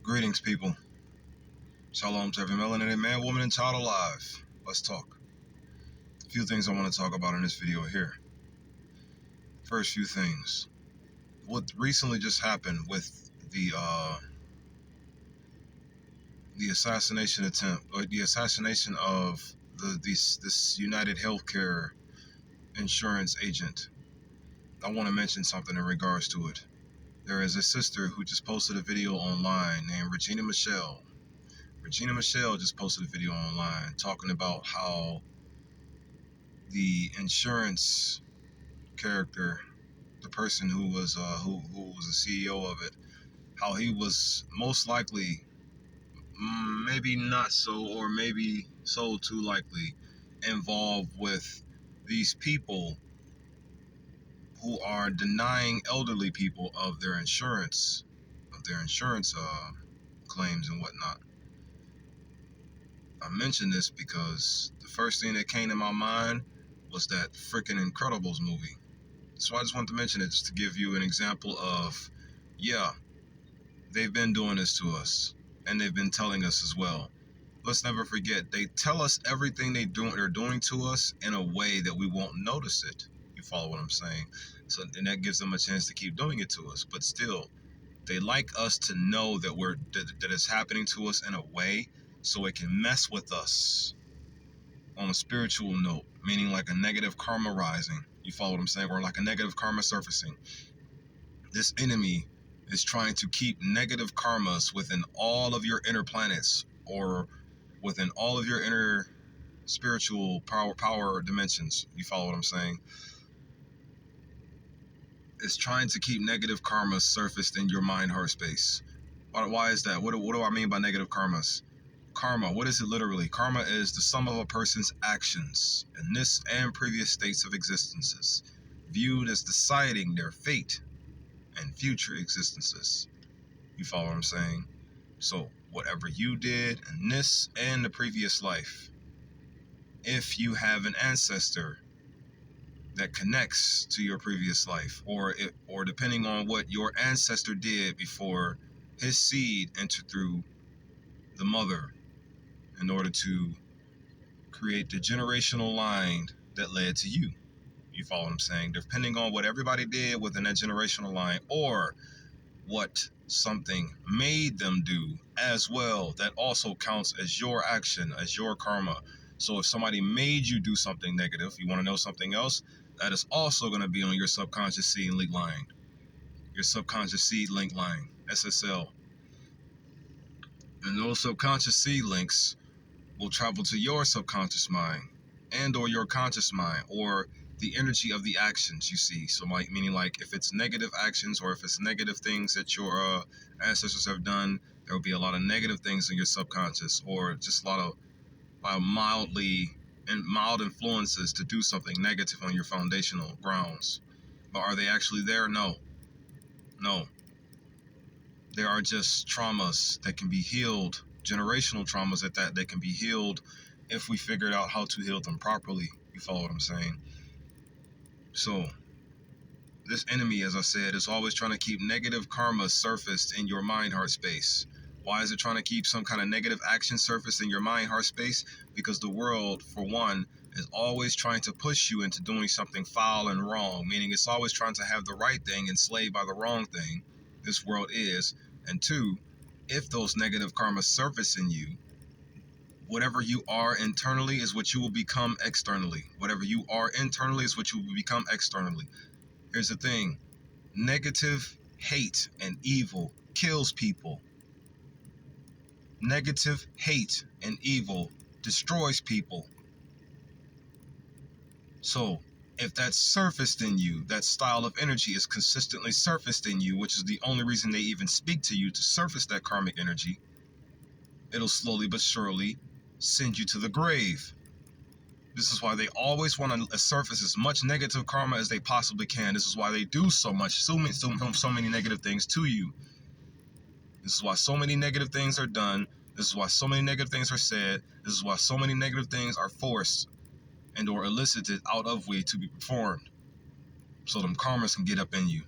Greetings, people. Shalom to every melanated man, woman, and child alive. Let's talk. A few things I want to talk about in this video here. First few things. What recently just happened with the assassination attempt, or the assassination of this United Healthcare insurance agent. I want to mention something in regards to it. There is a sister who just posted a video online named Regina Michelle. Regina Michelle just posted a video online talking about how the insurance character, the person who was the CEO of it, how he was most likely, maybe not so, or maybe so too likely, involved with these people who are denying elderly people of their insurance, claims and whatnot. I mention this because the first thing that came to my mind was that freaking Incredibles movie. So I just wanted to mention it just to give you an example of, yeah, they've been doing this to us, and they've been telling us as well. Let's never forget, they tell us everything they're doing to us in a way that we won't notice it. You follow what I'm saying? So, and that gives them a chance to keep doing it to us. But still, they like us to know that that it's happening to us in a way so it can mess with us on a spiritual note, meaning like a negative karma rising. You follow what I'm saying? Or like a negative karma surfacing. This enemy is trying to keep negative karmas within all of your inner planets, or within all of your inner spiritual power dimensions. You follow what I'm saying? It's trying to keep negative karmas surfaced in your mind heart space. Why is that? What do I mean by negative karmas? Karma, what is it literally? Karma is the sum of a person's actions in this and previous states of existences, viewed as deciding their fate and future existences. You follow what I'm saying? So whatever you did in this and the previous life, if you have an ancestor that connects to your previous life, or depending on what your ancestor did before his seed entered through the mother in order to create the generational line that led to you. You follow what I'm saying? Depending on what everybody did within that generational line, or what something made them do as well, that also counts as your action, as your karma. So if somebody made you do something negative, you want to know something else, that is also going to be on your subconscious seed link line, your subconscious seed link line, SSL. And those subconscious seed links will travel to your subconscious mind and or your conscious mind, or the energy of the actions you see. So like, meaning like if it's negative actions, or if it's negative things that your ancestors have done, there will be a lot of negative things in your subconscious, or just a lot of mild influences to do something negative on your foundational grounds. But are they actually there? No. There are just traumas that can be healed, generational traumas that can be healed if we figured out how to heal them properly. You follow what I'm saying? So this enemy, as I said, is always trying to keep negative karma surfaced in your mind heart space. Why is it trying to keep some kind of negative action surfaced in your mind heart space? Because the world, for one, is always trying to push you into doing something foul and wrong, meaning it's always trying to have the right thing enslaved by the wrong thing. This world is. And two, if those negative karmas surface in you, whatever you are internally is what you will become externally. Whatever you are internally is what you will become externally. Here's the thing. Negative hate and evil kills people. Negative hate and evil destroys people. So if that's surfaced in you, that style of energy is consistently surfaced in you, which is the only reason they even speak to you, to surface that karmic energy, it'll slowly but surely send you to the grave. This is why they always want to surface as much negative karma as they possibly can. This is why they do so many negative things to you. This is why so many negative things are done. This is why so many negative things are said. This is why so many negative things are forced and or elicited out of way to be performed, so them karmas can get up in you.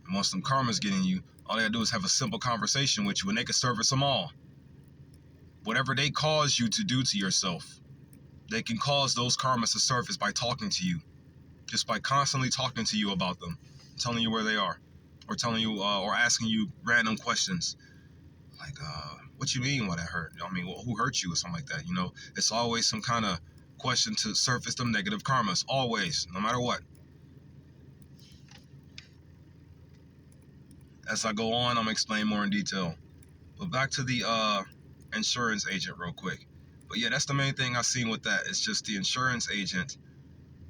And once them karmas get in you, all they gotta do is have a simple conversation with you and they can service them all. Whatever they cause you to do to yourself, they can cause those karmas to surface by talking to you. Just by constantly talking to you about them, telling you where they are, or telling you, or asking you random questions. Like, what you mean what I hurt? I mean, well, who hurt you or something like that, It's always some kind of question to surface them negative karmas. Always, no matter what. As I go on, I'm going to explain more in detail. But back to the insurance agent real quick. But yeah, that's the main thing I've seen with that. It's just the insurance agent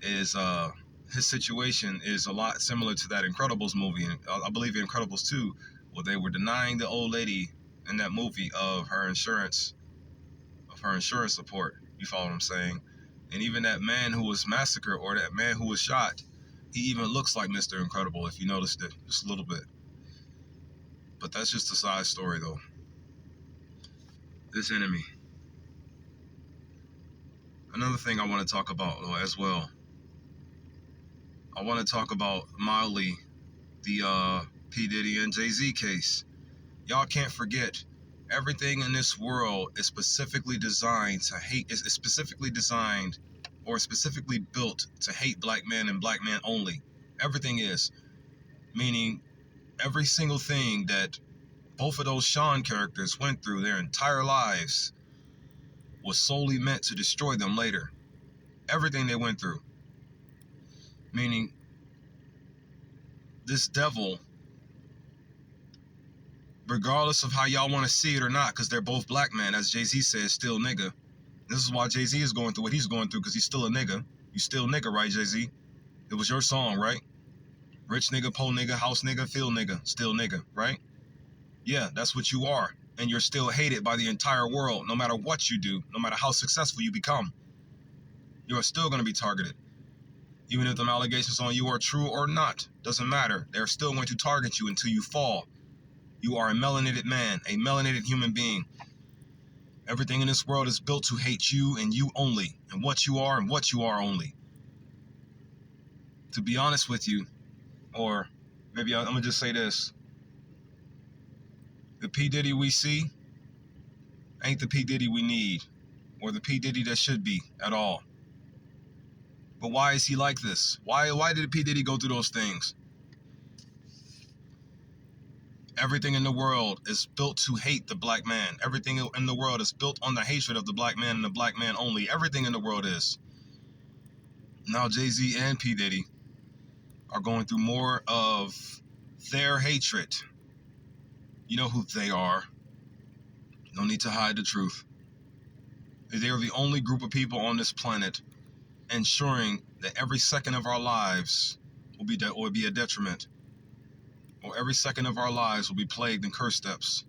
is, his situation is a lot similar to that Incredibles movie. And I believe in Incredibles 2, where they were denying the old lady in that movie of her insurance support. You follow what I'm saying? And even that man who was massacred, or that man who was shot, he even looks like Mr. Incredible, if you noticed it, just a little bit. But that's just a side story, though. This enemy. Another thing I want to talk about, though, as well. I want to talk about mildly the P. Diddy and Jay-Z case. Y'all can't forget, everything in this world is specifically designed to hate, is specifically designed or specifically built to hate black men and black men only. Everything is. Meaning, every single thing that both of those Sean characters went through their entire lives was solely meant to destroy them later. Everything they went through. Meaning, this devil, regardless of how y'all want to see it or not, because they're both black men, as Jay-Z says, still nigga. This is why Jay-Z is going through what he's going through, because he's still a nigga. You still nigga, right, Jay-Z? It was your song, right? Rich nigga, poor nigga, house nigga, field nigga, still nigga, right? Yeah, that's what you are. And you're still hated by the entire world, no matter what you do, no matter how successful you become. You are still going to be targeted. Even if the allegations on you are true or not, doesn't matter. They're still going to target you until you fall. You are a melanated man, a melanated human being. Everything in this world is built to hate you and you only, and what you are only. To be honest with you, or maybe I'm going to just say this. The P. Diddy we see ain't the P. Diddy we need, or the P. Diddy that should be at all. But why is he like this? Why did P. Diddy go through those things? Everything in the world is built to hate the black man. Everything in the world is built on the hatred of the black man and the black man only. Everything in the world is. Now Jay-Z and P. Diddy are going through more of their hatred. You know who they are. No need to hide the truth. They are the only group of people on this planet ensuring that every second of our lives will be a detriment. Or every second of our lives will be plagued in curse steps.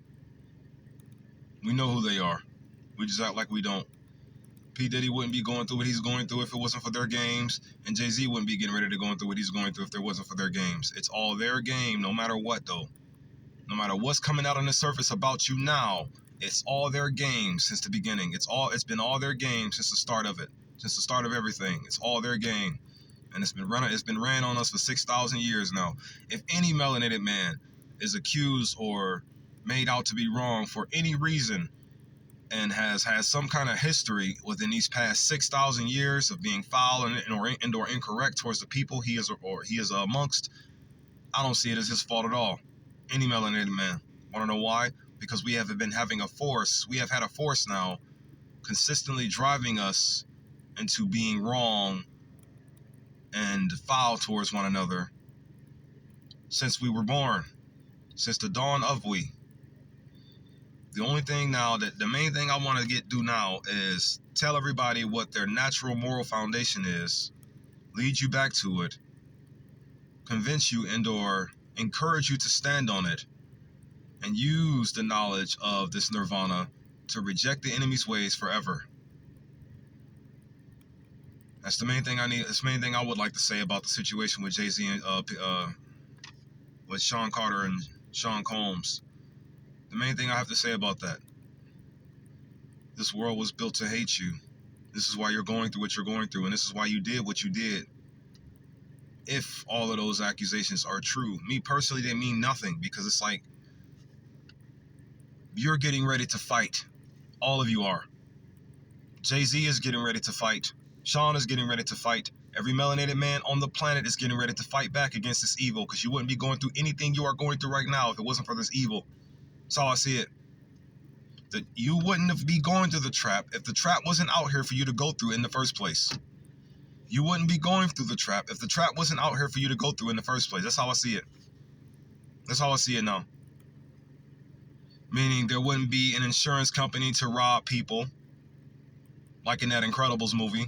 We know who they are. We just act like we don't. P. Diddy wouldn't be going through what he's going through if it wasn't for their games, and Jay-Z wouldn't be getting ready to go through what he's going through if there wasn't for their games. It's all their game, no matter what, though. No matter what's coming out on the surface about you now, it's all their game since the beginning. It's been all their game since the start of it, since the start of everything. It's all their game, and it's been ran on us for 6,000 years now. If any melanated man is accused or made out to be wrong for any reason, and has some kind of history within these past 6,000 years of being foul or incorrect towards the people he is amongst, I don't see it as his fault at all. Any melanated man. Want to know why? Because we have had a force now consistently driving us into being wrong and foul towards one another since we were born, since the dawn of we. The only thing now, the main thing I want to do now is tell everybody what their natural moral foundation is, lead you back to it, convince you and/or encourage you to stand on it, and use the knowledge of this nirvana to reject the enemy's ways forever. That's the main thing I need. That's the main thing I would like to say about the situation with Jay-Z and with Sean Carter and Sean Combs. The main thing I have to say about that. This world was built to hate you. This is why you're going through what you're going through, and this is why you did what you did. if all of those accusations are true. Me personally, they mean nothing, because it's like, you're getting ready to fight. All of you are. Jay-Z is getting ready to fight. Sean is getting ready to fight. Every melanated man on the planet is getting ready to fight back against this evil, because you wouldn't be going through anything you are going through right now if it wasn't for this evil. That's how I see it. That you wouldn't have be going through the trap if the trap wasn't out here for you to go through in the first place. You wouldn't be going through the trap if the trap wasn't out here for you to go through in the first place. That's how I see it. That's how I see it now. Meaning there wouldn't be an insurance company to rob people, like in that Incredibles movie.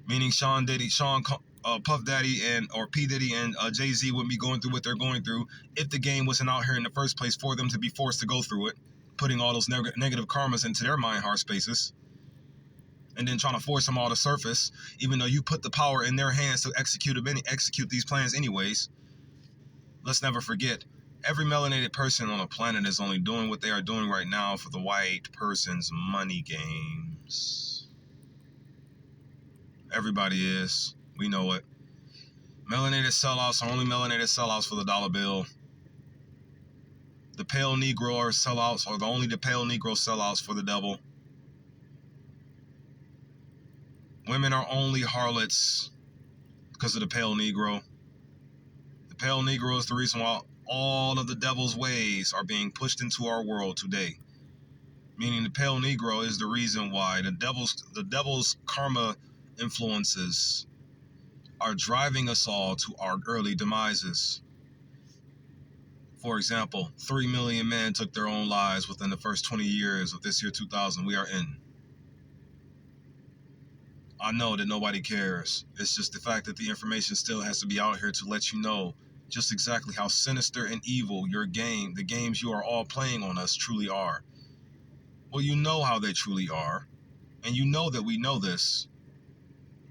Meaning Puff Daddy or P Diddy and Jay-Z wouldn't be going through what they're going through if the game wasn't out here in the first place for them to be forced to go through it, putting all those negative karmas into their mind heart spaces, and then trying to force them all to surface, even though you put the power in their hands to execute these plans anyways. Let's never forget, every melanated person on the planet is only doing what they are doing right now for the white person's money games. Everybody is. We know it. Melanated sellouts are only melanated sellouts for the dollar bill. The pale Negro are sellouts, or only the pale Negro sellouts for the devil. Women are only harlots because of the pale Negro. The pale Negro is the reason why all of the devil's ways are being pushed into our world today. Meaning the pale Negro is the reason why the devil's karma influences are driving us all to our early demises. For example, 3 million men took their own lives within the first 20 years of this year 2000 we are in. I know that nobody cares. It's just the fact that the information still has to be out here to let you know just exactly how sinister and evil the games you are all playing on us truly are. Well, you know how they truly are, and you know that we know this.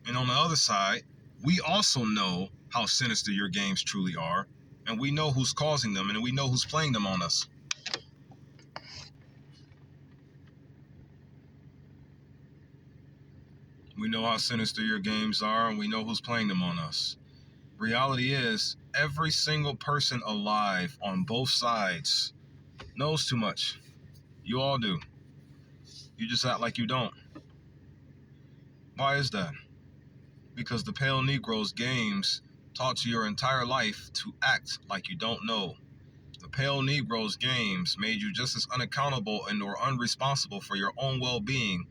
And on the other side, we also know how sinister your games truly are, and we know who's causing them, and we know who's playing them on us. We know how sinister your games are, and we know who's playing them on us. Reality is, every single person alive on both sides knows too much. You all do. You just act like you don't. Why is that? Because the pale Negro's games taught you your entire life to act like you don't know. The pale Negro's games made you just as unaccountable and or unresponsible for your own well-being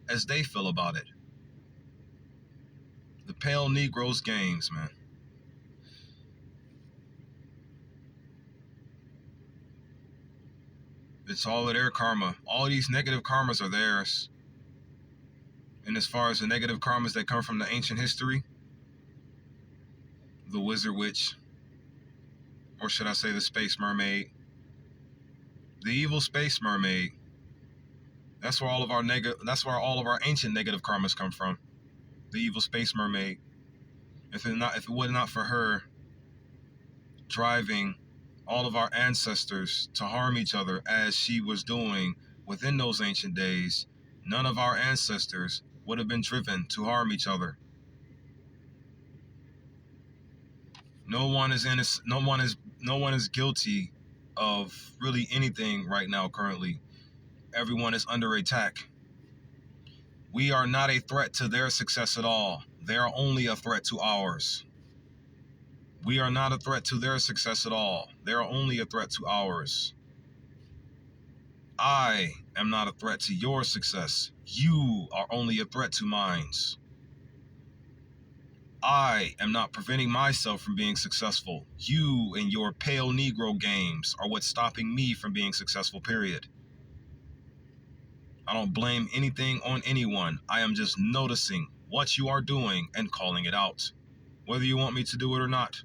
as they feel about it. The pale Negro's games, man. It's all of their karma. All of these negative karmas are theirs. And as far as the negative karmas that come from the ancient history, the wizard witch, or should I say the space mermaid, the evil space mermaid, that's where all of our ancient negative karmas come from. The evil space mermaid. If it were not for her driving all of our ancestors to harm each other as she was doing within those ancient days, none of our ancestors would have been driven to harm each other. No one is guilty of really anything right now currently. Everyone is under attack. We are not a threat to their success at all. They are only a threat to ours. We are not a threat to their success at all. They are only a threat to ours. I am not a threat to your success. You are only a threat to mine's. I am not preventing myself from being successful. You and your pale Negro games are what's stopping me from being successful, period. I don't blame anything on anyone. I am just noticing what you are doing and calling it out. Whether you want me to do it or not.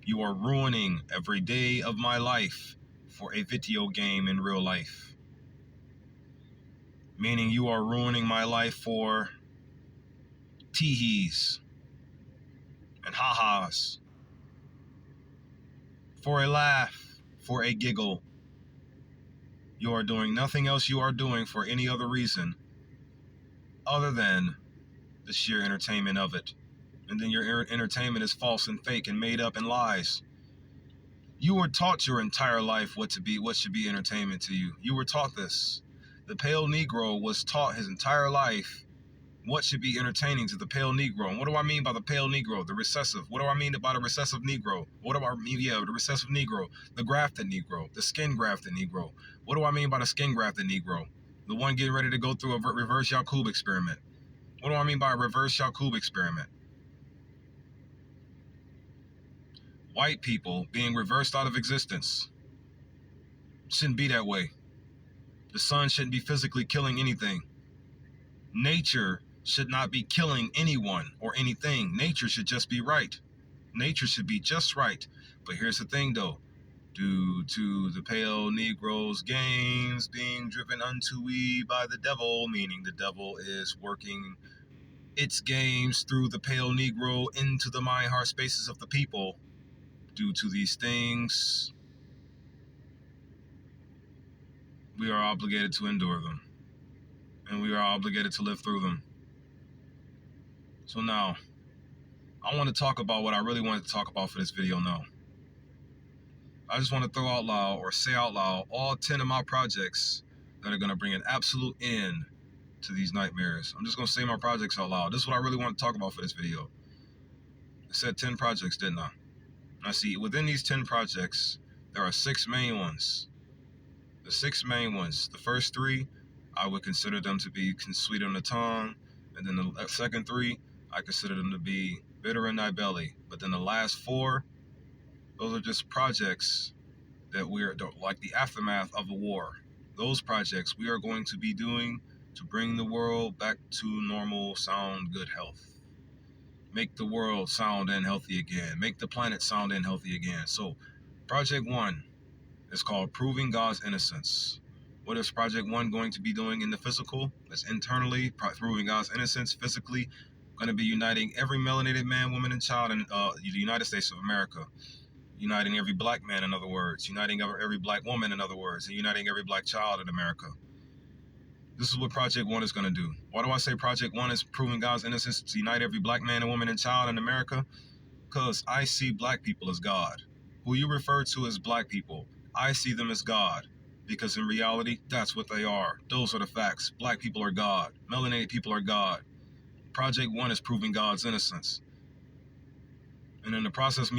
You are ruining every day of my life for a video game in real life. Meaning you are ruining my life for teehees and ha-has, for a laugh, for a giggle. You are doing nothing else you are doing for any other reason other than the sheer entertainment of it. And then your entertainment is false and fake and made up and lies. You were taught your entire life what should be entertainment to you. You were taught this. The pale Negro was taught his entire life what should be entertaining to the pale Negro. And what do I mean by the pale Negro? The recessive. What do I mean by the recessive Negro? What do I mean? Yeah, the recessive Negro, the grafted Negro, the skin grafted Negro. What do I mean by the skin grafted Negro? The one getting ready to go through a reverse Yakub experiment. What do I mean by a reverse Yakub experiment? White people being reversed out of existence. Shouldn't be that way. The sun shouldn't be physically killing anything. Nature should not be killing anyone or anything. Nature should just be right. Nature should be just right. But here's the thing though. Due to the pale Negro's games being driven unto we by the devil, meaning the devil is working its games through the pale Negro into the mind heart spaces of the people. Due to these things, we are obligated to endure them. And we are obligated to live through them. So now, I want to talk about what I really wanted to talk about for this video now. I just want to throw out loud or say out loud all 10 of my projects that are going to bring an absolute end to these nightmares. I'm just going to say my projects out loud. This is what I really want to talk about for this video. I said 10 projects, didn't I? Now see, within these 10 projects, there are 6 main ones. The 6 main ones. The first 3, I would consider them to be sweet on the tongue. And then the second 3, I consider them to be bitter in thy belly. But then the last 4, those are just projects that we're like the aftermath of a war. Those projects we are going to be doing to bring the world back to normal, sound, good health. Make the world sound and healthy again. Make the planet sound and healthy again. So, Project 1 is called Proving God's Innocence. What is Project 1 going to be doing in the physical? That's internally, proving God's innocence. Physically, going to be uniting every melanated man, woman, and child in the United States of America. Uniting every black man, in other words. Uniting every black woman, in other words. And uniting every black child in America. This is what Project 1 is going to do. Why do I say Project 1 is proving God's innocence to unite every black man and woman and child in America? Because I see black people as God. Who you refer to as black people, I see them as God. Because in reality, that's what they are. Those are the facts. Black people are God. Melanated people are God. Project 1 is proving God's innocence. And in the process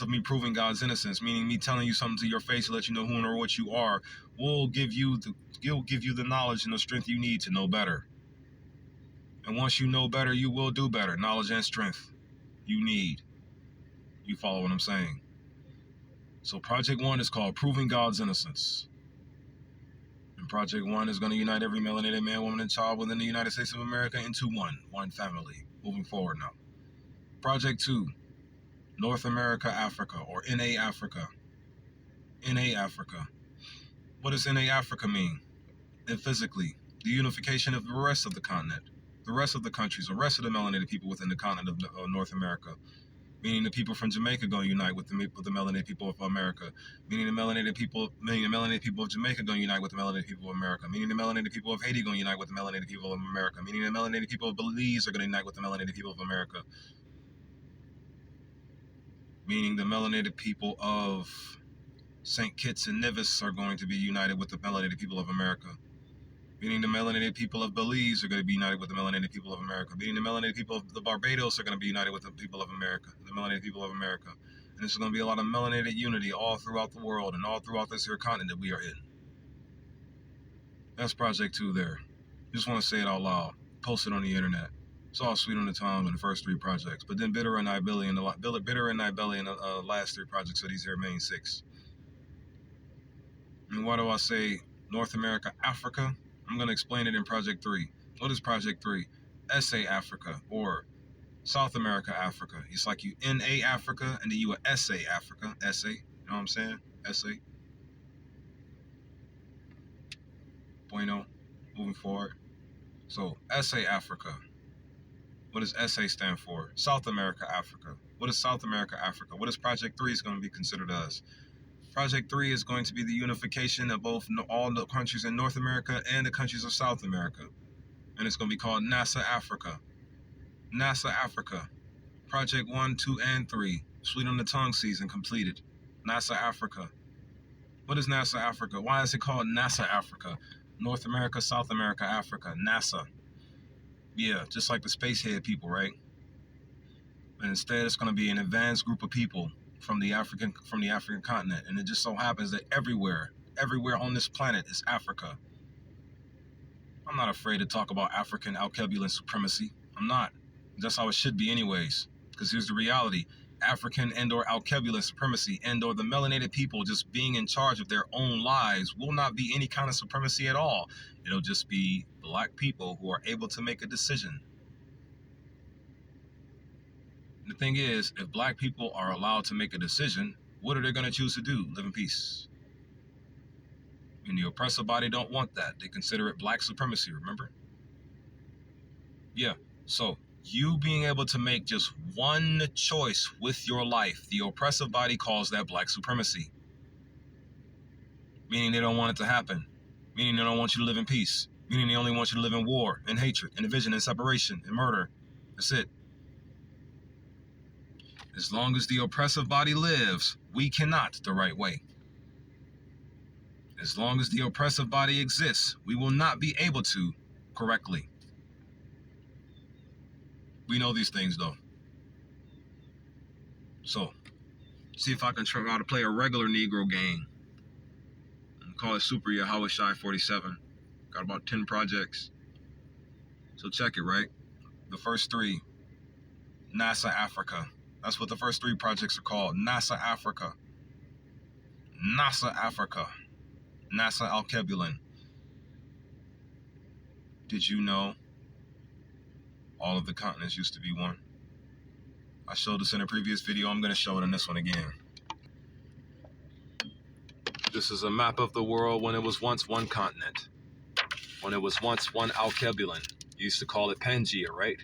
of me proving God's innocence, meaning me telling you something to your face to let you know who or what you are, will give you the knowledge and the strength you need to know better. And once you know better, you will do better. Knowledge and strength you need. You follow what I'm saying? So Project 1 is called Proving God's Innocence. And Project 1 is going to unite every melanated man, woman, and child within the United States of America into one family. Moving forward now. Project 2. North America, Africa, or NA Africa. NA Africa. What does NA Africa mean? And physically, the unification of the rest of the continent, the rest of the countries, the rest of the melanated people within the continent of North America. Meaning the people from Jamaica going to unite with the melanated people of America. Meaning the melanated people of Jamaica going to unite with the melanated people of America. Meaning the melanated people of Haiti going to unite with the melanated people of America. Meaning the melanated people of Belize are going to unite with the melanated people of America. Meaning the melanated people of St. Kitts and Nevis are going to be united with the melanated people of America. Meaning the melanated people of Belize are going to be united with the melanated people of America. Meaning the melanated people of the Barbados are going to be united with the people of America, the melanated people of America. And there's going to be a lot of melanated unity all throughout the world and all throughout this here continent that we are in. That's Project 2 there. Just want to say it out loud. Post it on the internet. It's all sweet on the tongue in the first 3 projects, but then bitter in thy belly in the last 3 projects of these here main 6. And why do I say North America, Africa? I'm going to explain it in Project 3. What is Project 3? SA Africa, or South America, Africa. It's like you NA Africa, and then you a SA Africa. SA, you know what I'm saying? SA. Bueno, moving forward. So, SA Africa. What does SA stand for? South America, Africa. What is South America, Africa? What is Project 3 is going to be considered as? Project 3 is going to be the unification of both all the countries in North America and the countries of South America. And it's going to be called NASA Africa. NASA Africa. Project 1, 2, and 3. Sweet on the tongue season completed. NASA Africa. What is NASA Africa? Why is it called NASA Africa? North America, South America, Africa. NASA. Yeah, just like the spacehead people, right? And instead, it's going to be an advanced group of people from the African continent, and it just so happens that everywhere on this planet is Africa. I'm not afraid to talk about African alkebulan supremacy. I'm not. That's how it should be anyways. Because here's the reality. African and/or alkebulan supremacy and/or the melanated people just being in charge of their own lives will not be any kind of supremacy at all. It'll just be black people who are able to make a decision. The thing is, if black people are allowed to make a decision, what are they going to choose to do? Live in peace. And the oppressive body don't want that. They consider it black supremacy, remember? Yeah, so you being able to make just one choice with your life, the oppressive body calls that black supremacy. Meaning they don't want it to happen. Meaning they don't want you to live in peace. Meaning they only want you to live in war, and hatred, and division, and separation, and murder. That's it. As long as the oppressive body lives, we cannot the right way. As long as the oppressive body exists, we will not be able to correctly. We know these things though. So, see if I can try to play a regular Negro game. Call it Super Yahweh Shai 47. Got about 10 projects. So check it, right? The first 3, NASA Africa. That's what the first 3 projects are called. NASA Africa. NASA Africa. NASA Alkebulan. Did you know all of the continents used to be one? I showed this in a previous video. I'm going to show it in this one again. This is a map of the world when it was once one continent. When it was once one Alkebulan. You used to call it Pangea, right?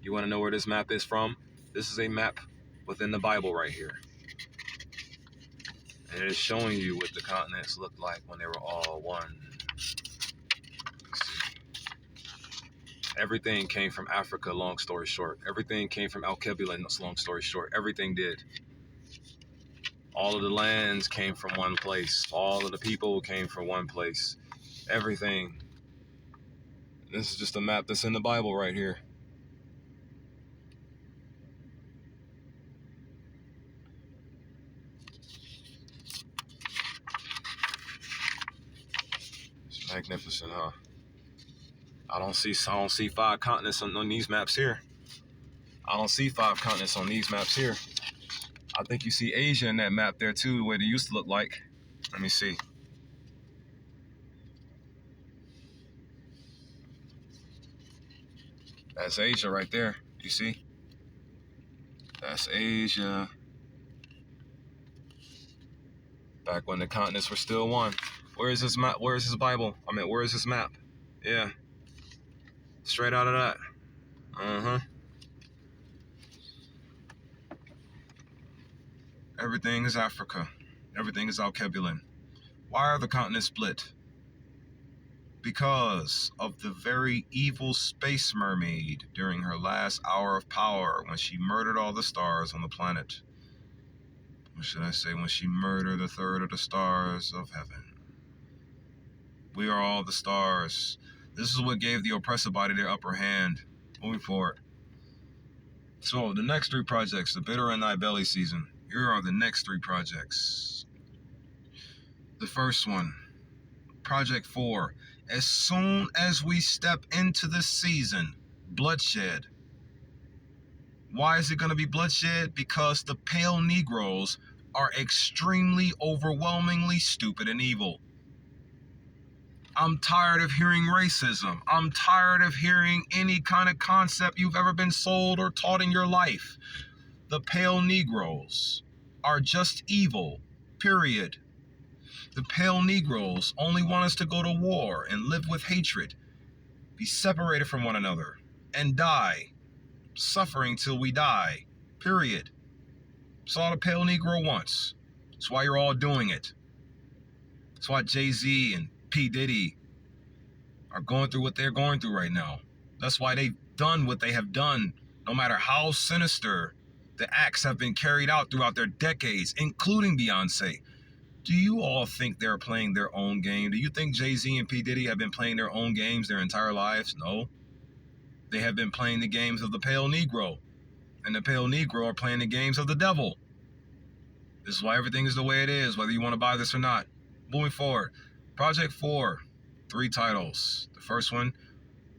You want to know where this map is from? This is a map within the Bible right here. And it is showing you what the continents looked like when they were all one. Everything came from Africa, long story short. Everything came from Alkebulan, long story short. Everything did. All of the lands came from one place. All of the people came from one place. Everything. This is just a map that's in the Bible right here. It's magnificent, huh? I don't see 5 continents on these maps here. I don't see 5 continents on these maps here. I think you see Asia in that map there too, the way they used to look like. Let me see. That's Asia right there. You see? That's Asia. Back when the continents were still one. Where is this map? Where is this Bible? I mean, where is this map? Yeah. Straight out of that. Uh-huh. Everything is Africa. Everything is Alkebulan. Why are the continents split? Because of the very evil space mermaid during her last hour of power when she murdered all the stars on the planet. Or should I say when she murdered a third of the stars of heaven. We are all the stars. This is what gave the oppressive body their upper hand. Moving forward. So the next 3 projects, the bitter and thy belly season. Here are the next 3 projects. The first one, Project 4. As soon as we step into the season, bloodshed. Why is it going to be bloodshed? Because the pale Negroes are extremely, overwhelmingly stupid and evil. I'm tired of hearing racism. I'm tired of hearing any kind of concept you've ever been sold or taught in your life. The pale Negroes are just evil, period. The pale Negroes only want us to go to war and live with hatred, be separated from one another, and die, suffering till we die, period. That's all the pale Negro wants. That's why you're all doing it. That's why Jay-Z and P. Diddy are going through what they're going through right now. That's why they've done what they have done No matter how sinister the acts have been carried out throughout their decades, including Beyonce. Do you all think they're playing their own game? Do you think Jay-Z and P. Diddy have been playing their own games their entire lives? No. They have been playing the games of the pale Negro. And the pale Negro are playing the games of the devil. This is why everything is the way it is, whether you want to buy this or not. Moving forward, Project 4, 3 titles. The first one,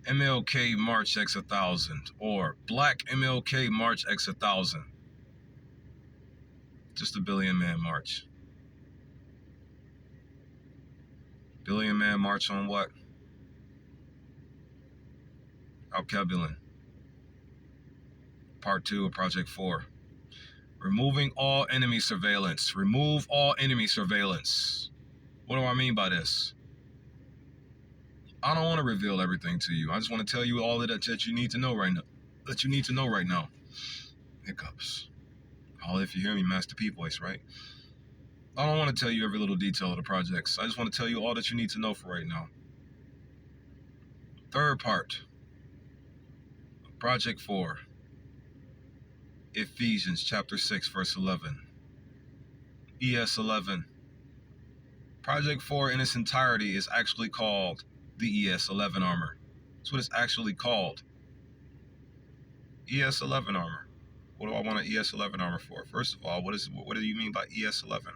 MLK March X 1000, or Black MLK March X 1000. Just a Billion Man March. Billion Man March on what? Alkebulan. Part 2 of Project 4. Removing all enemy surveillance. Remove all enemy surveillance. What do I mean by this? I don't want to reveal everything to you. I just want to tell you all that you need to know right now. Hiccups. All if you hear me, Master P voice, right? I don't want to tell you every little detail of the projects. I just want to tell you all that you need to know for right now. Third part. Project 4. Ephesians chapter 6, verse 11. ES 11. Project 4 in its entirety is actually called the ES 11 armor. That's what it's actually called. ES 11 armor. What do I want an ES 11 armor for? First of all, what do you mean by ES 11?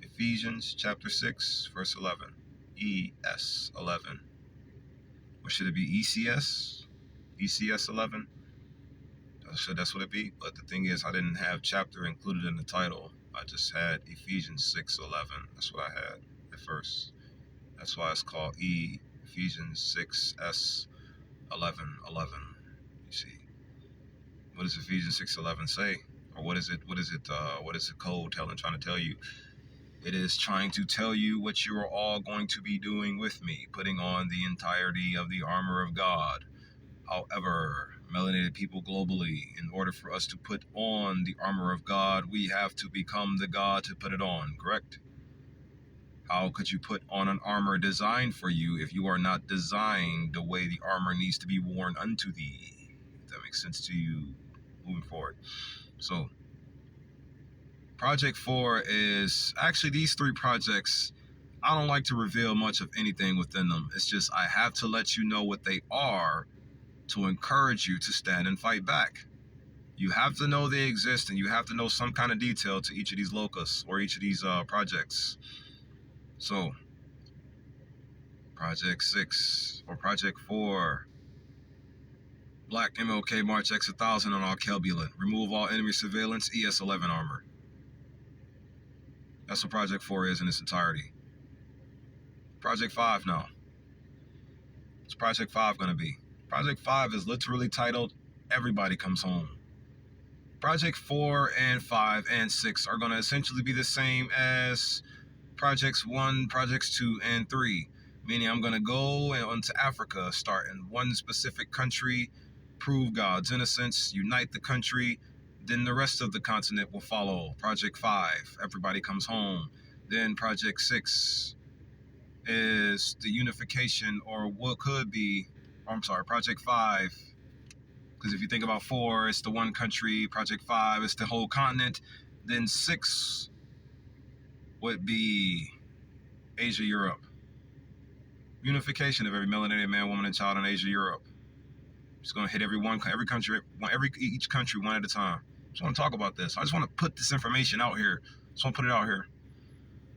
Ephesians chapter 6, verse 11. ES 11. Or should it be ECS? ECS 11? So that's what it be. But the thing is, I didn't have chapter included in the title. I just had Ephesians 6:11. That's what I had at first. That's why it's called Ephesians 6 11:11. You see, what does Ephesians 6:11 say, or what is it? What is the code trying to tell you? It is trying to tell you what you are all going to be doing with me, putting on the entirety of the armor of God. However, melanated people globally, in order for us to put on the armor of God, we have to become the God to put it on, correct? How could you put on an armor designed for you if you are not designed the way the armor needs to be worn unto thee? If that makes sense to you moving forward. So, Project 4 is actually these 3 projects. I don't like to reveal much of anything within them. It's just I have to let you know what they are to encourage you to stand and fight back. You have to know they exist, and you have to know some kind of detail to each of these locus or each of these projects. So, Project 6 or Project 4, Black MLK March X 1000 on Alkebulan. Remove all enemy surveillance, ES 11 armor. That's what Project 4 is in its entirety. Project 5 now. What's Project 5 going to be? Project 5 is literally titled Everybody Comes Home. Project 4 and 5 and 6 are going to essentially be the same as Projects 1, Projects 2, and 3. Meaning I'm going to go into Africa, start in one specific country, prove God's innocence, unite the country, then the rest of the continent will follow. Project 5, Everybody Comes Home. Then Project 6 is the unification, or what could be, Project 5, because if you think about 4, it's the one country. Project 5, it's the whole continent. Then 6 would be Asia, Europe. Unification of every melanated man, woman, and child in Asia, Europe. It's going to hit each country one at a time. I just want to talk about this. I just want to put this information out here. Just want to put it out here.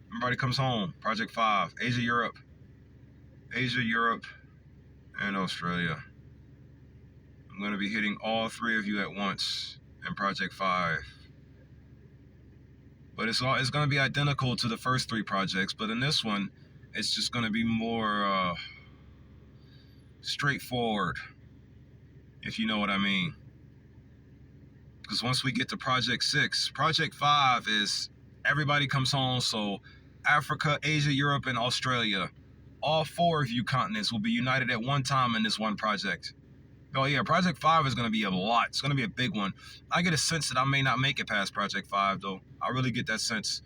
Everybody Comes Home. Project 5, Asia, Europe, and Australia. I'm going to be hitting all 3 of you at once in Project 5. But it's going to be identical to the first 3 projects, but in this one, it's just going to be more straightforward, if you know what I mean. Because once we get to Project 6, Project 5 is Everybody Comes Home, so Africa, Asia, Europe, and Australia. All 4 of you continents will be united at one time in this one project. Oh yeah, Project 5 is going to be a lot. It's going to be a big one. I get a sense that I may not make it past Project 5, though. I really get that sense.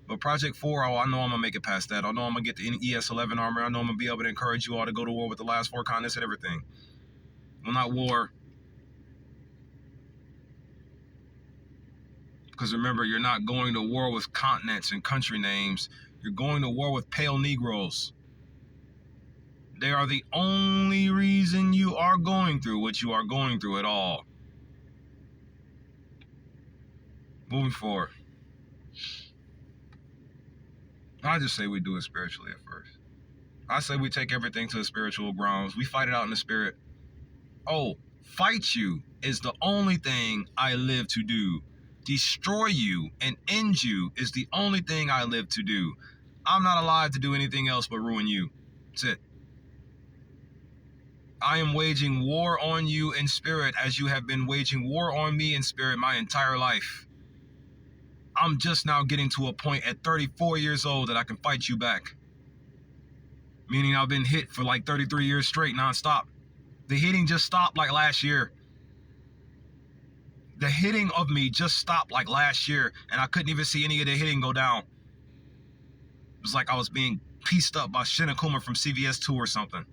But Project 4, I know I'm going to make it past that. I know I'm going to get the ES 11 armor. I know I'm going to be able to encourage you all to go to war with the last 4 continents and everything. Well, not war. Because remember, you're not going to war with continents and country names. You're going to war with pale Negroes. They are the only reason you are going through what you are going through at all. Moving forward. I just say we do it spiritually at first. I say we take everything to the spiritual grounds. We fight it out in the spirit. Oh, fight you is the only thing I live to do. Destroy you and end you is the only thing I live to do. I'm not alive to do anything else but ruin you. That's it. I am waging war on you in spirit as you have been waging war on me in spirit my entire life. I'm just now getting to a point at 34 years old that I can fight you back. Meaning I've been hit for like 33 years straight nonstop. The hitting just stopped like last year. The hitting of me just stopped like last year, and I couldn't even see any of the hitting go down. It was like I was being pieced up by Shinakuma from CVS 2 or something.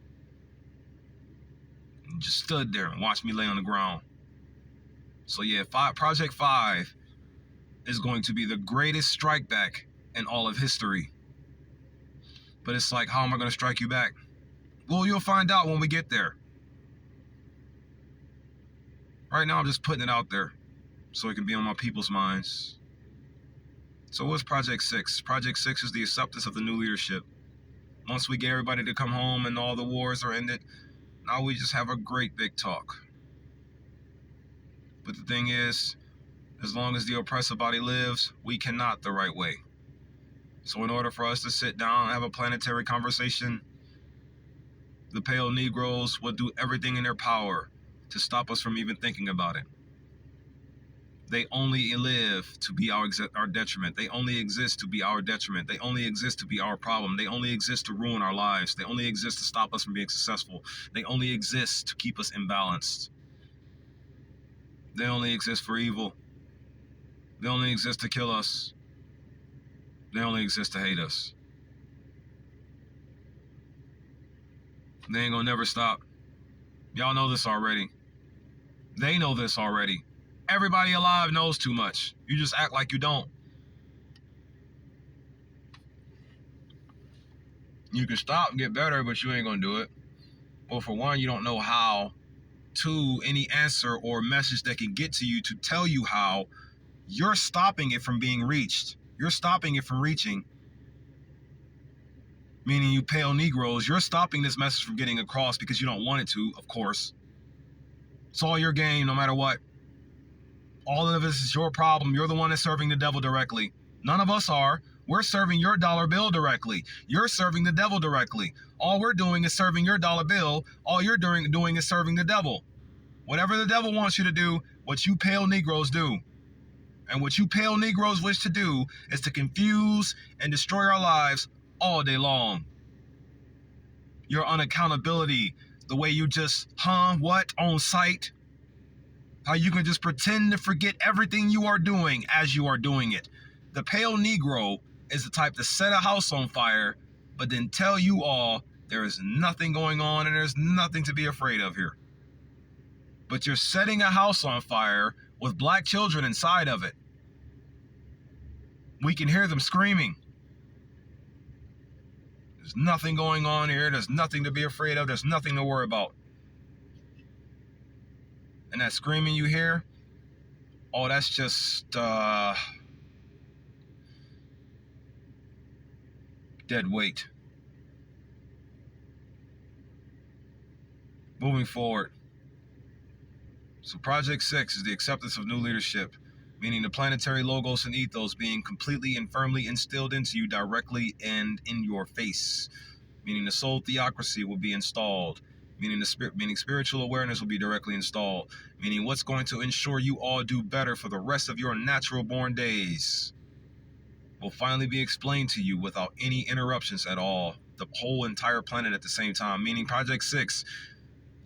And just stood there and watched me lay on the ground. So yeah, Project 5 is going to be the greatest strike back in all of history. But it's like, how am I going to strike you back? Well, you'll find out when we get there. Right now, I'm just putting it out there so it can be on my people's minds. So what's Project 6? Project 6 is the acceptance of the new leadership. Once we get everybody to come home and all the wars are ended, now we just have a great big talk. But the thing is, as long as the oppressive body lives, we cannot the right way. So in order for us to sit down and have a planetary conversation, the pale Negroes will do everything in their power to stop us from even thinking about it. They only live to be our detriment. They only exist to be our detriment. They only exist to be our problem. They only exist to ruin our lives. They only exist to stop us from being successful. They only exist to keep us imbalanced. They only exist for evil. They only exist to kill us. They only exist to hate us. They ain't gonna never stop. Y'all know this already. They know this already. Everybody alive knows too much. You just act like you don't. You can stop and get better, but you ain't gonna do it. Well, for one, you don't know how. Two, any answer or message that can get to you to tell you how, you're stopping it from being reached. You're stopping it from reaching. Meaning you pale Negroes, you're stopping this message from getting across because you don't want it to, of course. It's all your game, no matter what. All of this is your problem. You're the one that's serving the devil directly. None of us are. We're serving your dollar bill directly. You're serving the devil directly. All we're doing is serving your dollar bill. All you're doing is serving the devil. Whatever the devil wants you to do, what you pale Negroes do. And what you pale Negroes wish to do is to confuse and destroy our lives all day long. Your unaccountability, the way you just, what, on sight. How you can just pretend to forget everything you are doing as you are doing it. The pale Negro is the type to set a house on fire, but then tell you all there is nothing going on and there's nothing to be afraid of here. But you're setting a house on fire with black children inside of it. We can hear them screaming. There's nothing going on here. There's nothing to be afraid of. There's nothing to worry about. And that screaming you hear, oh, that's just dead weight. Moving forward. So Project 6 is the acceptance of new leadership, meaning the planetary logos and ethos being completely and firmly instilled into you directly and in your face, meaning the soul theocracy will be installed, meaning spiritual awareness will be directly installed, meaning what's going to ensure you all do better for the rest of your natural born days will finally be explained to you without any interruptions at all, the whole entire planet at the same time, meaning Project 6,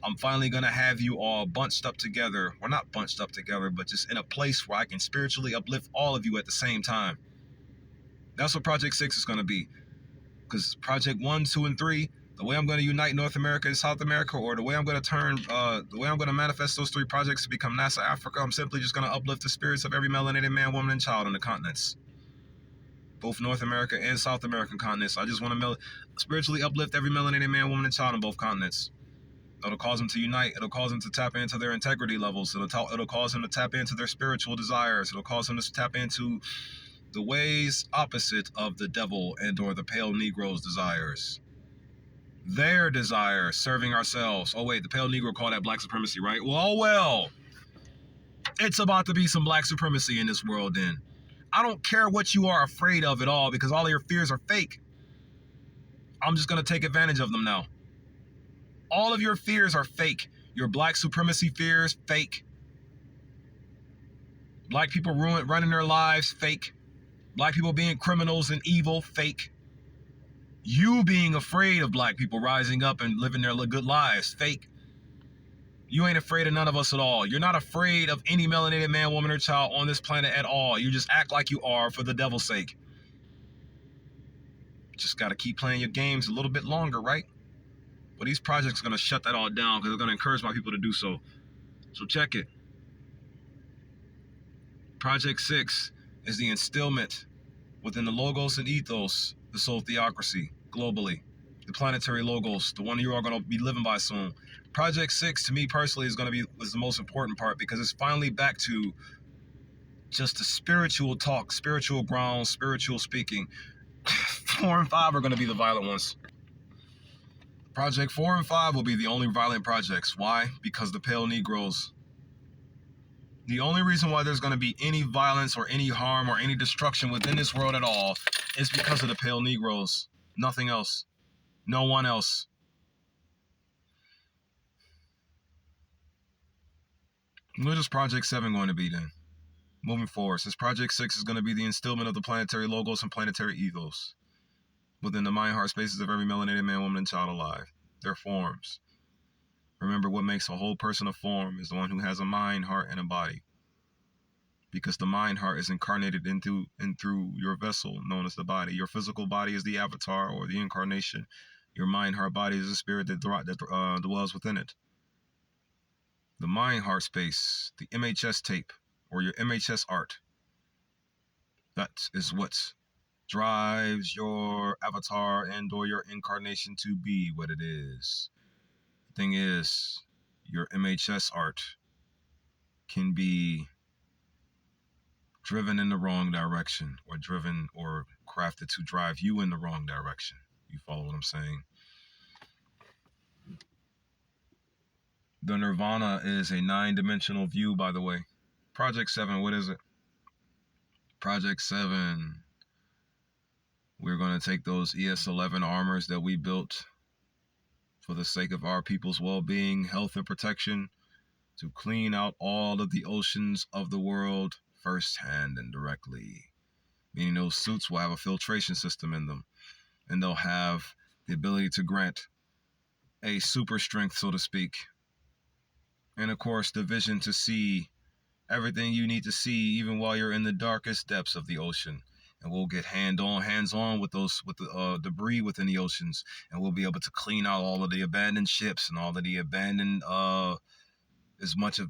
I'm finally going to have you all bunched up together, well, not bunched up together, but just in a place where I can spiritually uplift all of you at the same time. That's what Project 6 is going to be. Because Project 1, 2, and 3, the way I'm going to unite North America and South America, or the way I'm going to the way I'm going to manifest those 3 projects to become NASA Africa, I'm simply just going to uplift the spirits of every melanated man, woman, and child on the continents, both North America and South American continents. I just want to spiritually uplift every melanated man, woman, and child on both continents. It'll cause them to unite. It'll cause them to tap into their integrity levels. It'll cause them to tap into their spiritual desires. It'll cause them to tap into the ways opposite of the devil and or the pale Negro's desires. Their desire, serving ourselves. Oh wait, the pale Negro called that black supremacy, right? Well, it's about to be some black supremacy in this world then. I don't care what you are afraid of at all, because all of your fears are fake. I'm just going to take advantage of them now. All of your fears are fake. Your black supremacy fears, fake. Black people running their lives, fake. Black people being criminals and evil, fake. You being afraid of black people rising up and living their good lives, fake. You ain't afraid of none of us at all. You're not afraid of any melanated man, woman, or child on this planet at all. You just act like you are for the devil's sake. Just got to keep playing your games a little bit longer, right? But these projects are going to shut that all down because they're going to encourage my people to do so. So check it. Project 6 is the instillment within the logos and ethos, the soul theocracy, globally. The planetary logos, the one you are going to be living by soon. Project 6, to me personally, is the most important part, because it's finally back to just the spiritual talk, spiritual grounds, spiritual speaking. 4 and 5 are going to be the violent ones. Project 4 and 5 will be the only violent projects. Why? Because the pale Negroes. The only reason why there's going to be any violence or any harm or any destruction within this world at all is because of the pale Negroes. Nothing else. No one else. What is Project 7 going to be then? Moving forward, since Project 6 is going to be the instillment of the planetary logos and planetary ethos within the mind, heart spaces of every melanated man, woman, and child alive. Their forms. Remember, what makes a whole person a form is the one who has a mind, heart, and a body. Because the mind, heart is incarnated into and through your vessel known as the body. Your physical body is the avatar or the incarnation. Your mind, heart, body is the spirit that dwells within it. The mind, heart space, the MHS tape, or your MHS art. That is what drives your avatar and or your incarnation to be what it is. The thing is, your MHS art can be driven in the wrong direction, or driven or crafted to drive you in the wrong direction. You follow what I'm saying? The Nirvana is a 9-dimensional view, by the way. Project 7, what is it? Project 7, we're going to take those ES-11 armors that we built for the sake of our people's well-being, health, and protection, to clean out all of the oceans of the world firsthand and directly. Meaning those suits will have a filtration system in them, and they'll have the ability to grant a super strength, so to speak. And of course, the vision to see everything you need to see, even while you're in the darkest depths of the ocean. And we'll get hands on with the debris within the oceans, and we'll be able to clean out all of the abandoned ships and all of the abandoned as much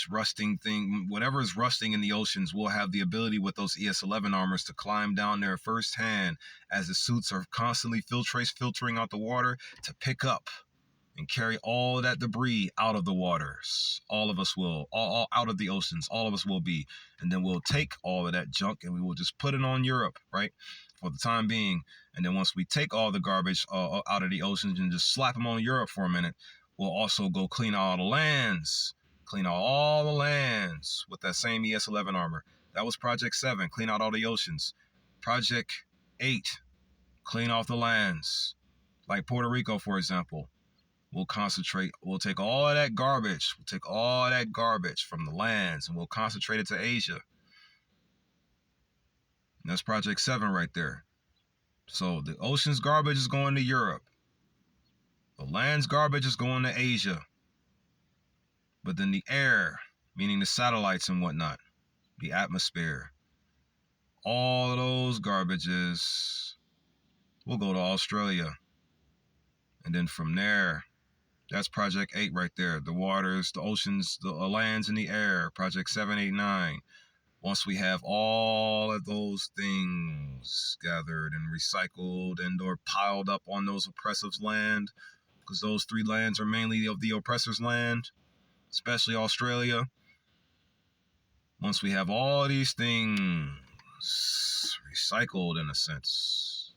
rusting thing, whatever is rusting in the oceans. We'll have the ability with those ES-11 armors to climb down there firsthand as the suits are constantly filtering out the water, to pick up and carry all that debris out of the waters. All of us will, all out of the oceans, all of us will be. And then we'll take all of that junk and we will just put it on Europe, right? For the time being. And then once we take all the garbage out of the oceans and just slap them on Europe for a minute, we'll also go clean out all the lands. Clean out all the lands with that same ES-11 armor. That was Project 7, clean out all the oceans. Project 8, clean off the lands. Like Puerto Rico, for example. We'll take all of that garbage. We'll take all that garbage from the lands and we'll concentrate it to Asia. And that's Project 7 right there. So the ocean's garbage is going to Europe. The land's garbage is going to Asia. But then the air, meaning the satellites and whatnot, the atmosphere, all of those garbages will go to Australia. And then from there, that's Project 8 right there. The waters, the oceans, the lands, and the air. Project 7, 8, 9. Once we have all of those things gathered and recycled and or piled up on those oppressives' land, because those three lands are mainly of the oppressor's land, especially Australia. Once we have all these things recycled in a sense,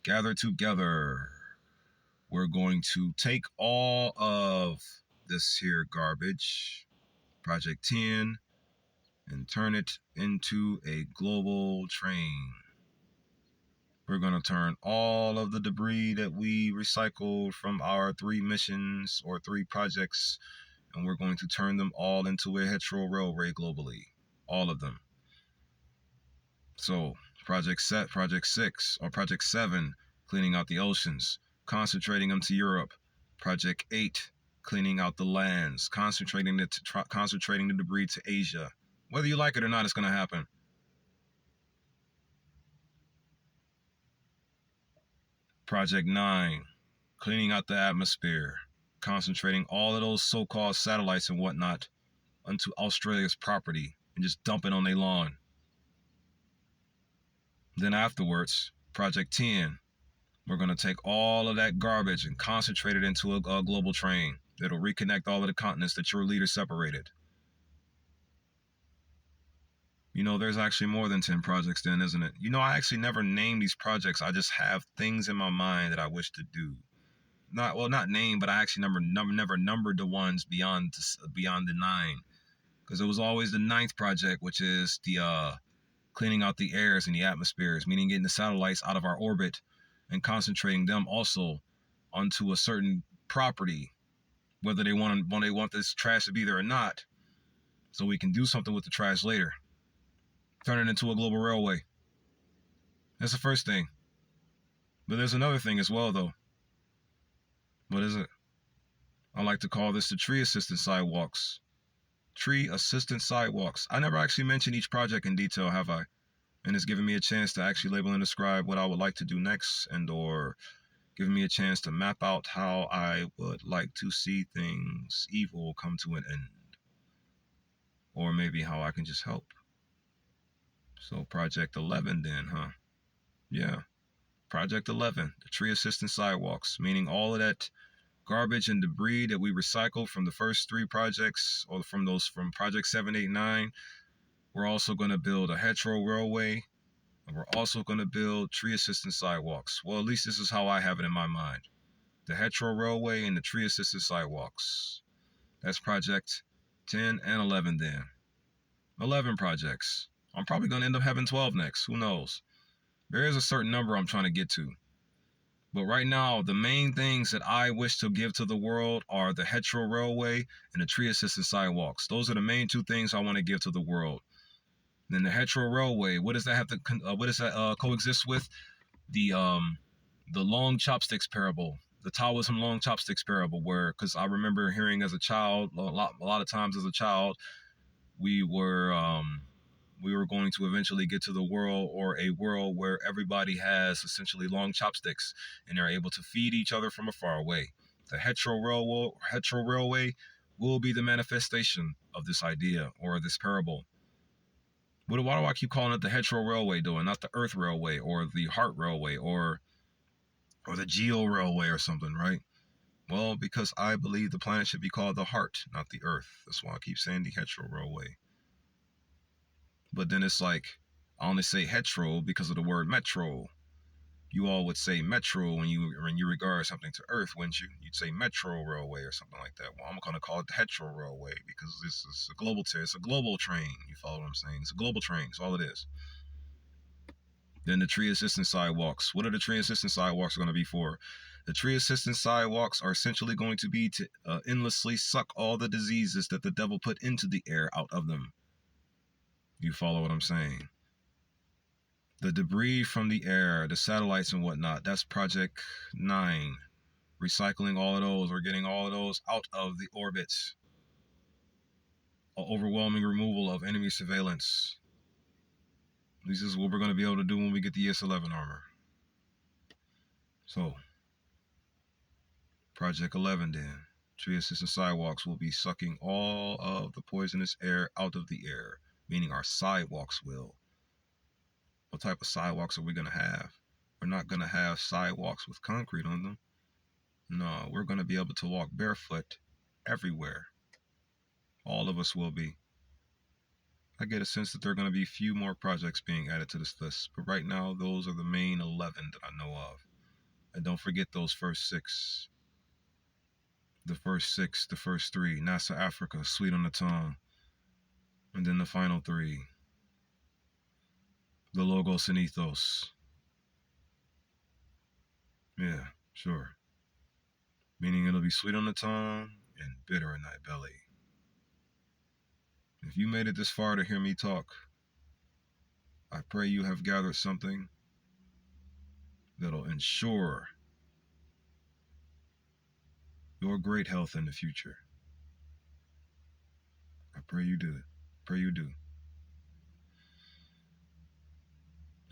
gathered together, we're going to take all of this here garbage, Project 10, and turn it into a global train. We're going to turn all of the debris that we recycled from our 3 missions or 3 projects, and we're going to turn them all into a hetero railway globally. All of them. So, Project 6, or Project 7, cleaning out the oceans, concentrating them to Europe. Project 8, cleaning out the lands, concentrating the debris to Asia. Whether you like it or not, it's going to happen. Project 9, cleaning out the atmosphere, concentrating all of those so-called satellites and whatnot onto Australia's property and just dumping on their lawn. Then afterwards, Project 10, we're going to take all of that garbage and concentrate it into a global train that'll reconnect all of the continents that your leader separated. You know, there's actually more than 10 projects then, isn't it? You know, I actually never named these projects. I just have things in my mind that I wish to do. Not named, but I actually never numbered the ones beyond the 9. Because it was always the 9th project, which is the cleaning out the airs and the atmospheres, meaning getting the satellites out of our orbit and concentrating them also onto a certain property, whether they want this trash to be there or not, so we can do something with the trash later. Turn it into a global railway. That's the first thing. But there's another thing as well, though. What is it? I like to call this the tree assistant sidewalks. Tree assistant sidewalks. I never actually mentioned each project in detail, have I? And it's given me a chance to actually label and describe what I would like to do next, and or giving me a chance to map out how I would like to see things evil come to an end. Or maybe how I can just help. So Project 11 then, huh? Yeah. Project 11, the tree assistant sidewalks, meaning all of that garbage and debris that we recycled from the first 3 projects, or from Project 7, 8, 9. We're also going to build a hetero railway, and we're also going to build tree assistant sidewalks. Well, at least this is how I have it in my mind. The hetero railway and the tree assistant sidewalks. That's Project 10 and 11 then. 11 projects. I'm probably going to end up having 12 next. Who knows? There is a certain number I'm trying to get to. But right now, the main things that I wish to give to the world are the hetero railway and the tree assisted sidewalks. Those are the main 2 things I want to give to the world. Then the hetero railway, what does that have to coexist with? The long chopsticks parable, the Taoism long chopsticks parable, where, because I remember hearing as a child, a lot of times as a child, we were going to eventually get to the world, or a world where everybody has essentially long chopsticks and they're able to feed each other from afar away. The hetero railway will be the manifestation of this idea or this parable. Why do I keep calling it the hetero railway though, and not the earth railway or the heart railway or the geo railway or something, right? Well, because I believe the planet should be called the heart, not the earth. That's why I keep saying the hetero railway. But then it's like, I only say hetero because of the word metro. You all would say metro when you regard something to earth, wouldn't you? You'd say metro railway or something like that. Well, I'm going to call it the hetero railway because this is a global it's a global train. You follow what I'm saying? It's a global train. That's all it is. Then the tree assistant sidewalks. What are the tree assistant sidewalks going to be for? The tree assistant sidewalks are essentially going to be to endlessly suck all the diseases that the devil put into the air out of them. You follow what I'm saying? The debris from the air, the satellites and whatnot, that's Project 9. Recycling all of those, or getting all of those out of the orbits. An overwhelming removal of enemy surveillance. This is what we're going to be able to do when we get the ES-11 armor. So, Project 11 then. Tree assisted sidewalks will be sucking all of the poisonous air out of the air, meaning our sidewalks will. What type of sidewalks are we going to have? We're not going to have sidewalks with concrete on them. No, we're going to be able to walk barefoot everywhere. All of us will be. I get a sense that there are going to be few more projects being added to this list, but right now those are the main 11 that I know of. And don't forget those first six. The first six, the first three. NASA Africa, sweet on the tongue. And then the final three. The Logos and Ethos. Yeah, sure. Meaning it'll be sweet on the tongue and bitter in thy belly. If you made it this far to hear me talk, I pray you have gathered something that'll ensure your great health in the future. I pray you do. Pray you do.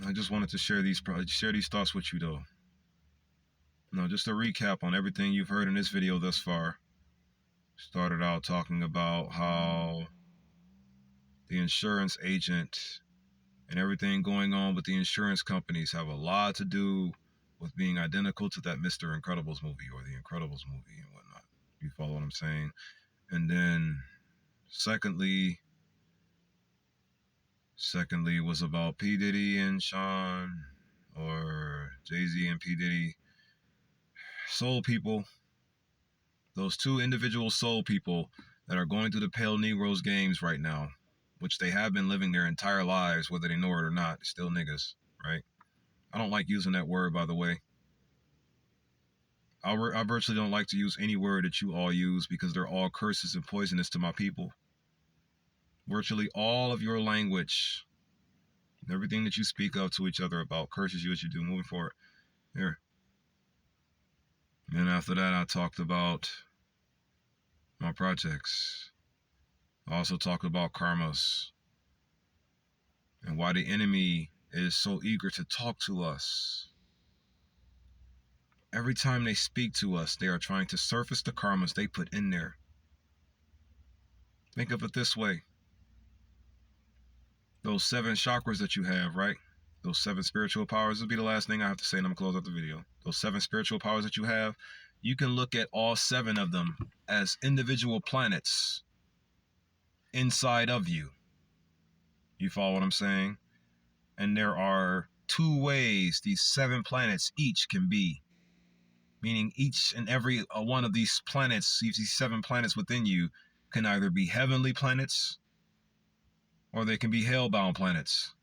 I just wanted to share these thoughts with you though. Now, just a recap on everything you've heard in this video thus far. Started out talking about how the insurance agent and everything going on with the insurance companies have a lot to do with being identical to that Mr. Incredibles movie or the Incredibles movie and whatnot. You follow what I'm saying? And then secondly was about P. Diddy and Sean, or Jay-Z and P. Diddy. Soul people, those two individual soul people that are going through the Pale Negroes games right now, which they have been living their entire lives, whether they know it or not, still niggas, right? I don't like using that word, by the way. I virtually don't like to use any word that you all use because they're all curses and poisonous to my people. Virtually all of your language, everything that you speak of to each other about curses you as you do moving forward. Here. And after that, I talked about my projects. I also talked about karmas and why the enemy is so eager to talk to us. Every time they speak to us, they are trying to surface the karmas they put in there. Think of it this way. Those 7 chakras that you have, right? Those 7 spiritual powers. This will be the last thing I have to say, and I'm going to close out the video. Those 7 spiritual powers that you have, you can look at all 7 of them as individual planets inside of you. You follow what I'm saying? And there are 2 ways these 7 planets each can be. Meaning each and every one of these planets, these 7 planets within you, can either be heavenly planets or they can be hellbound planets.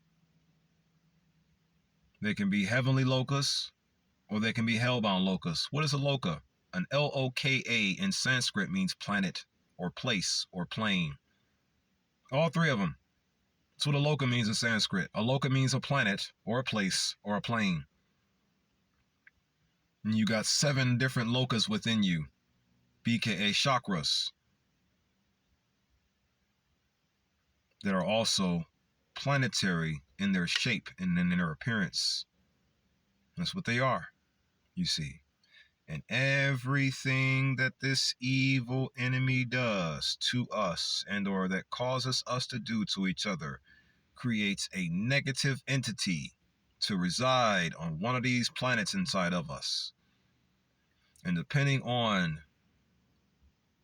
They can be heavenly lokas or they can be hellbound lokas. What is a loka? An L-O-K-A in Sanskrit means planet or place or plane. All 3 of them. That's what a loka means in Sanskrit. A loka means a planet or a place or a plane. And you got 7 different lokas within you, BKA chakras, that are also planetary in their shape and in their appearance. That's what they are, you see. And everything that this evil enemy does to us and or that causes us to do to each other creates a negative entity to reside on one of these planets inside of us. And depending on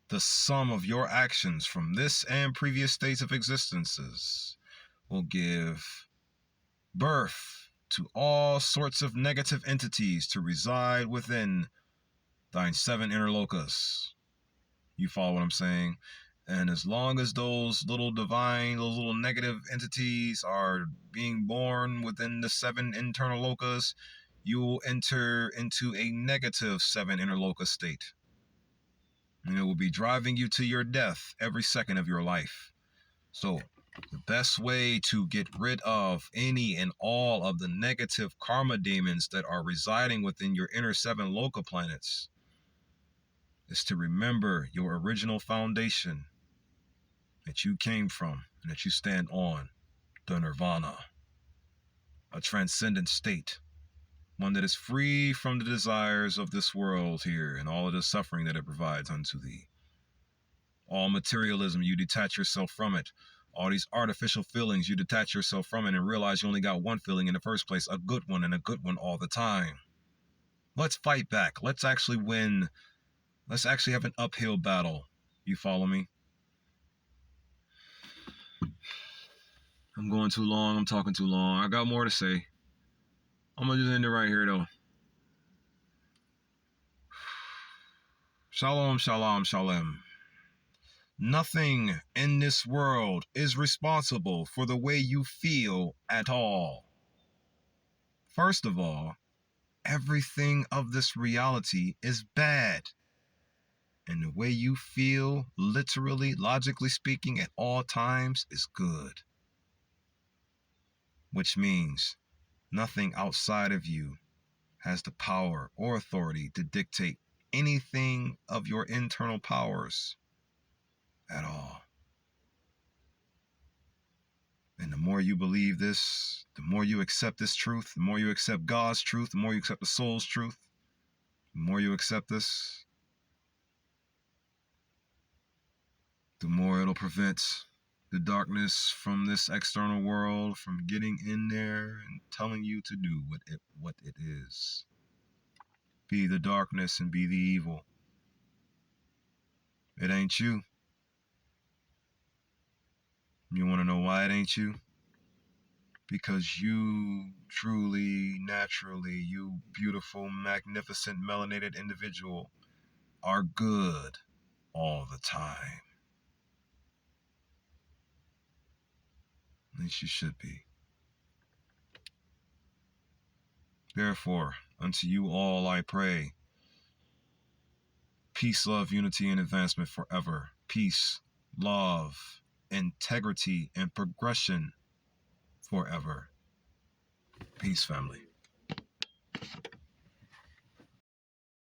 the sum of your actions from this and previous states of existences will give birth to all sorts of negative entities to reside within thine 7 inner lokas. You follow what I'm saying? And as long as those little negative entities are being born within the 7 internal lokas, you will enter into a negative 7 inner locus state. And it will be driving you to your death every second of your life. So the best way to get rid of any and all of the negative karma demons that are residing within your inner 7 loka planets is to remember your original foundation that you came from and that you stand on, the nirvana, a transcendent state one that is free from the desires of this world here and all of the suffering that it provides unto thee. All materialism, you detach yourself from it. All these artificial feelings, you detach yourself from it and realize you only got one feeling in the first place, a good one, and a good one all the time. Let's fight back. Let's actually win. Let's actually have an uphill battle. You follow me? I'm going too long. I'm talking too long. I got more to say. I'm going to just end it right here, though. Shalom, shalom, shalom. Nothing in this world is responsible for the way you feel at all. First of all, everything of this reality is bad. And the way you feel, literally, logically speaking, at all times is good. Which means nothing outside of you has the power or authority to dictate anything of your internal powers at all. And the more you believe this, the more you accept this truth, the more you accept God's truth, the more you accept the soul's truth, the more you accept this, the more it'll prevent the darkness from this external world from getting in there and telling you to do what it is. Be the darkness and be the evil. It ain't you. You want to know why it ain't you? Because you truly, naturally, you beautiful, magnificent, melanated individual are good all the time. At least you should be. Therefore, unto you all I pray, peace, love, unity, and advancement forever. Peace, love, integrity, and progression forever. Peace, family.